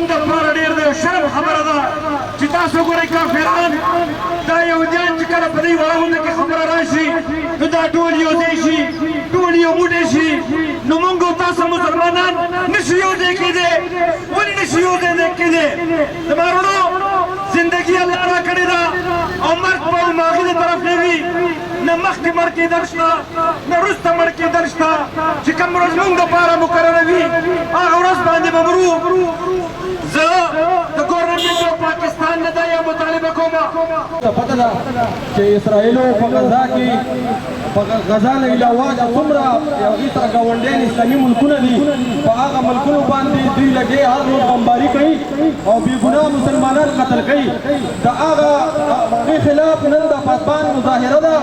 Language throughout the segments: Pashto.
زمونږ دپاره ډېر د شرم خبره ده چې تاسو ګورئ کافران دا یهودیان چې کله په دې وړه غونډه کې خبره راشي نو دا ټول یو ځای شي ټول یو موټی شي نو موږ او تاسو مسلمانان نشو یو ځای کېدی ولې نشو یو ځای کېدی زما وروڼو زندګي الله راکړې ده او مرګ به هماغې د طرف نه وي نه مخکې مړ کېدل شته نه وروسته مړ کېدل شته چې کوم ورځ موږ دپاره مقرره وي هغه ورځ باندې به مرو زه د ګورنمنټ آف پاکستان نه دا یو مطالبه کوم پته ده چې اسرائیلو په غزا کې په غزا نه علاوه د څومره هغې سره ګاونډیان اسلامي ملکونه دي په هغه ملکونو باندې دوی لګې هر روز بمباري کوي او بېګناه مسلمانان قتل کوي د هغې خلاف نن د پاسبان مظاهره ده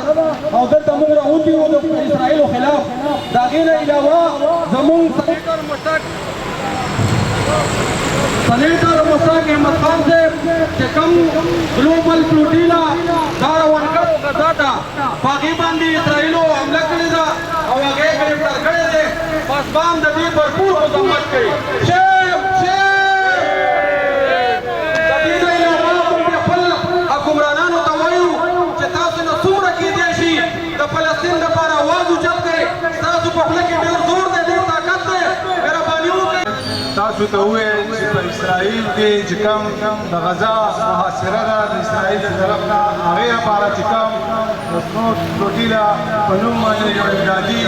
او دلته موږ راوتي وو د اسرائیلو خلاف د هغې نه علاوه زموږ سینیټر مشتاق احمد خان صاحب چې کوم ګلوبل پلوټیلا دا روان کړو غزا ته په هغې باندې اسرائیلو حمله کړې ده او هغې ګرفتار کړی دی پاسبان د دې بھرپور مذمت کوي د دې نه علاوه موږ خپل حکمرانانو ته وایو چې تاسو نه څومره کېدی شي د فلسطین دپاره اواز اوچت کړئ ستاسو په خوله کې ډېر زور دی ډېر طاقت دی مهرباني وکړئ تاسو ته وویل چې په اسرائیل کې چې کوم د غزا محاصره ده د اسرائیل د طرف نه هغې لپاره چې کوم د سنوټ فلوټیلا په نوم باندې یو امدادي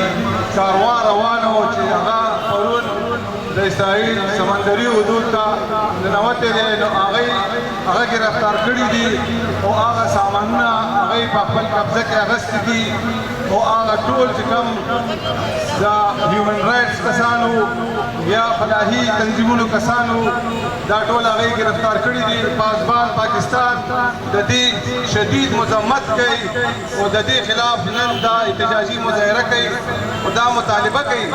کاروان روان و چې هغه پرون د اسرائیل سمندري حدود ته ننوتې دی نو هغه ګرفتار کړي دي او هغه سامانونه هغې په خپل قبضه کې اخیستي دي او هغه ټول چې کوم د هیومن رایټس کسانو یا فلاحي تنظیمونو کسانو دا ټول هغې ګرفتار کړي دي پاسبان پاکستان د دې شدید مذمت کوي او د دې خلاف نن دا احتجاجي مظاهره کوي او دا مطالبه کوي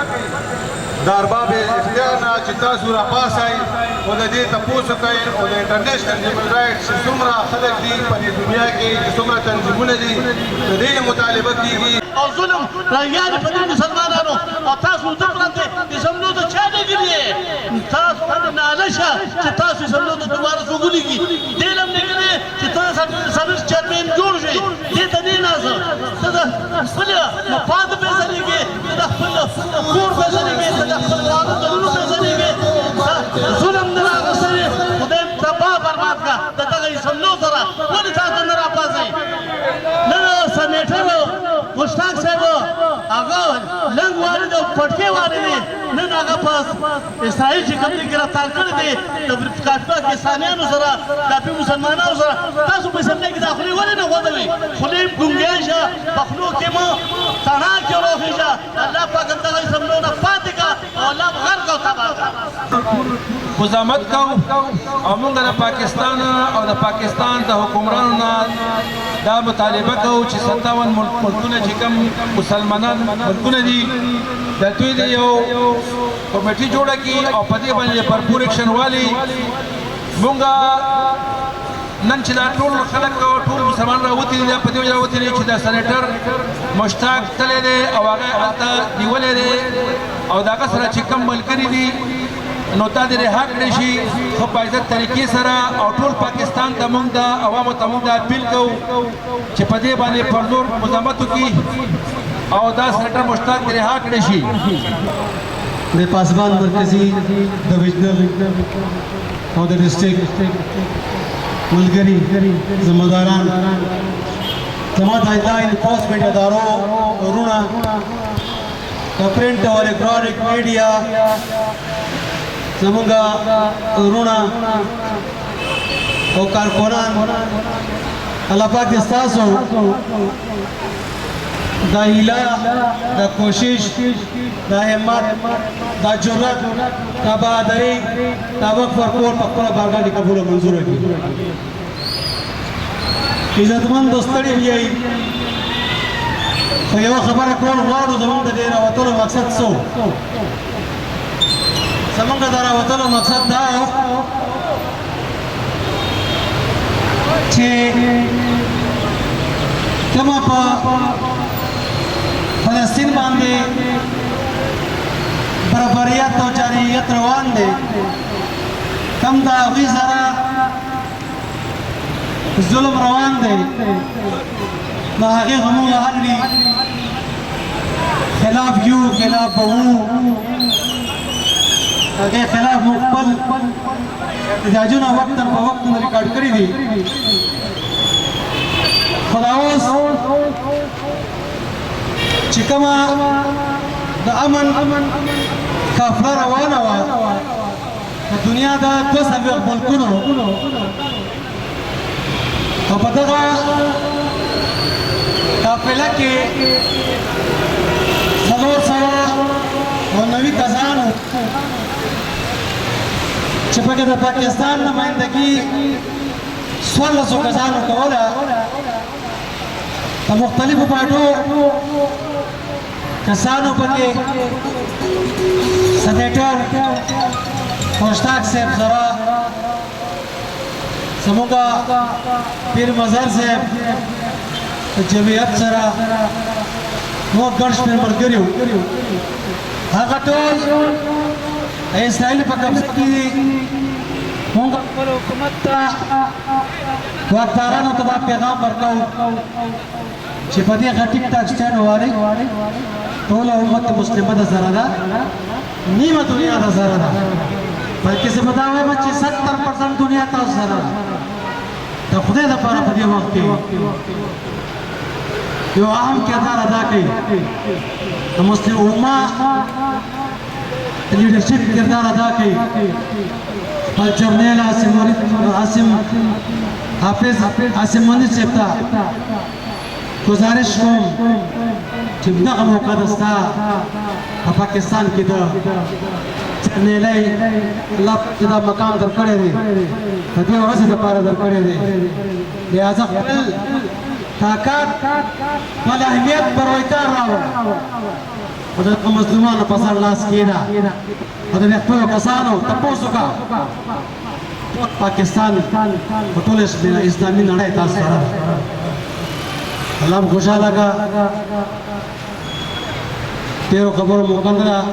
د ارباب اختیار نه چې تاسو راپاسئ او د دې تپوس وکئ او د انټرنیشنل هیومن رایټس چې څومره خلک دي په دې دنیا کې چې څومره تنظیمونه دي د دې مطالبه کېږي او ظلم راګیانې په دې مسلمانانو او تاسو زه پرته د شملو د چا نګرې تاسو ناله شه چې تاسو شملو د دوباره څوک ولیږي دې نه هم نګرې چې تاسو سرویس چیرمین جوړ شئ دې ته دې نازه ته د خپل مفاد پېژنېږې ته د خپل کور پېژنېږې ته د خپل واده د لورو پېژنېږې ظلم نه راغوستلی خدای تباه برباد کړه د دغه شملو سره ولې تاسو نه راپاڅئ نه سنیټر مشتاق صاحب هغه لنګ والد او پټکې والد نن هغه په اسرائیل چې کوم دي ګرفتار کړی دی د کافي پاکستانیانو سره کافي مسلمانانو سره تاسو په سمندر کې داخلي ولې نه غوډوي خولې ګونګی شه په خولو کې مو تڼا کې روغې شه الله پاک دغه سمندر نه پاتې کړه او الله غرق او تباه کړه مزاحمت کوو او موږ د پاکستان او د پاکستان د حکمرانو نه دا مطالبه کوو چې 57 ملکونه چې کوم مسلمانان ملکونه دي د دوی د یو کمیټي جوړه کړي او په دې باندې بھرپور ایکشن والي موږ نن چې دا ټول خلک ټول مسلمان راوتي دي په دې وجه راوتي دي چې دا سینیټر مشتاق تللی دی او هغه هلته نیولی دی او د هغه سره چې کوم ملګري دي نو دا دې رها کړی شي ښه په عزت طریقې سره او ټول پاکستان ته موږ د عوامو ته موږ دا اپیل کوو چې په دې باندې پر نور مزاحمت وکړي او دا سینیټر مشتاق دې رها کړی شي د پاسبان مرکزي ډویژنل او د ډسټریکټ ملګري ذمہداران زما د انفورسمنٹ ادارو ورونه د پرنټ او الکترونیک میډیا زمونږ ورونه او کارکونان الله پاک دې ستاسو دا هیله دا کوشش دا همت دا جرأت دا بهادري دا وقف ورکول په خپله باغانې قبول او منظوره کړي عزتمند ستړي بیایي خو یوه خبره کول غواړو زمونږ د دې راوتلو مقصد څه و زمونږ د راوتلو مقصد دا و چې کومه په فلسطین باندې برابریت او جارحیت روان دی کم دا هغوی سره ظلم روان دی د هغې زموږ حل وي خلاف یو خلاف به وو هغې خلاف موږ خپل احتجاجونه وقتا په وقتونه ریکارډ کړي دي خو دا اوس چې کومه د امن قافله روانه وه د دنیا د 200 ملکونو او په دغه قافله کې 490 کسانو چې پکې د پاکستان نمائندګي 1600 کسانو کوله د مختلفو پارټو کسانو پکې سنیټر مشتاق صاحب سره زموږه پیر مزار صاحب جمعیت سره نور ګڼ شمېر ملګري وو هغه ټول د اسرائیل په قبضه کې دي موږ خپل حکومت ته واکدارانو ته دا پیغام ورکوو چې په دې ټیک ټاک سټینډ ووالئ ټوله امت مسلمه د سره ده نیمه دنیا د سره ده بلکې زه به دا وایم چې 70% دنیا تاسو سره ده د خدای لپاره په دې وخت کې یو اهم کردار ادا کوي د مسلم امه لیډرشپ کردار ادا کوي خپل جرنیل حافظ عاصم منیر صاحب ته گزارش کوم چې دغه موقع ده ستا په پاکستان کې د جرنیلۍ الله چې دا مقام درکړی دی د دې ورځې دپاره درکړی دی لهذا خپل طاقت خپل اهمیت پر رویکار راوړه او د مظلومانو په سر لاس کېږده او د خپلو کسانو تپوس وکړه پاکستان په ټول اسلامي نړۍ تاسو سره الله خوشحاله کا تیرو خبرو مقدره